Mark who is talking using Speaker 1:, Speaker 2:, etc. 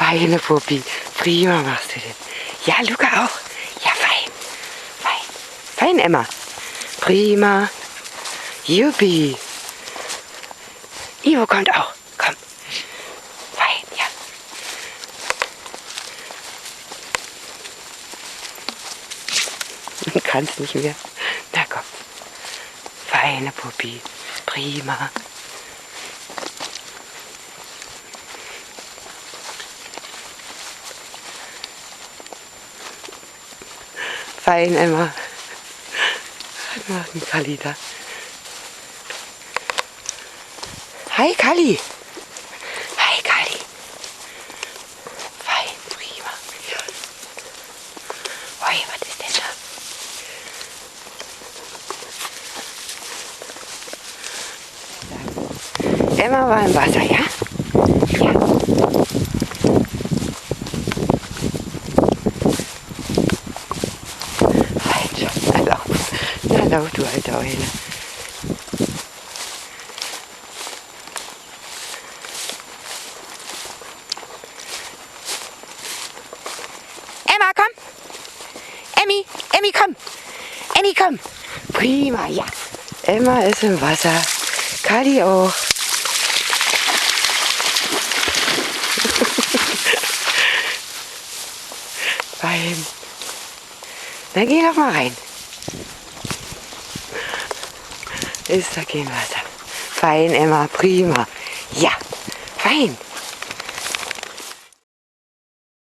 Speaker 1: Feine Puppi. Prima machst du das. Ja, Luca auch. Ja, fein. Fein. Fein, Emma. Prima. Juppie. Ivo kommt auch. Komm. Fein, ja. Du kannst nicht mehr. Na komm. Feine Puppi. Prima. Fein, Emma. Was macht ein Kalli da? Hi, Kalli. Hi, Kalli. Fein, prima. Ja. Oi, was ist denn da? Emma war im Wasser, ja? Ja. Fein schon. Na lauf, du alte Eule. Emma, komm! Emmy, komm! Emmy, komm! Prima, ja! Emma ist im Wasser. Kalli auch. Fein. Na, geh doch mal rein. Ist da kein Wasser. Fein, Emma, prima. Ja, fein.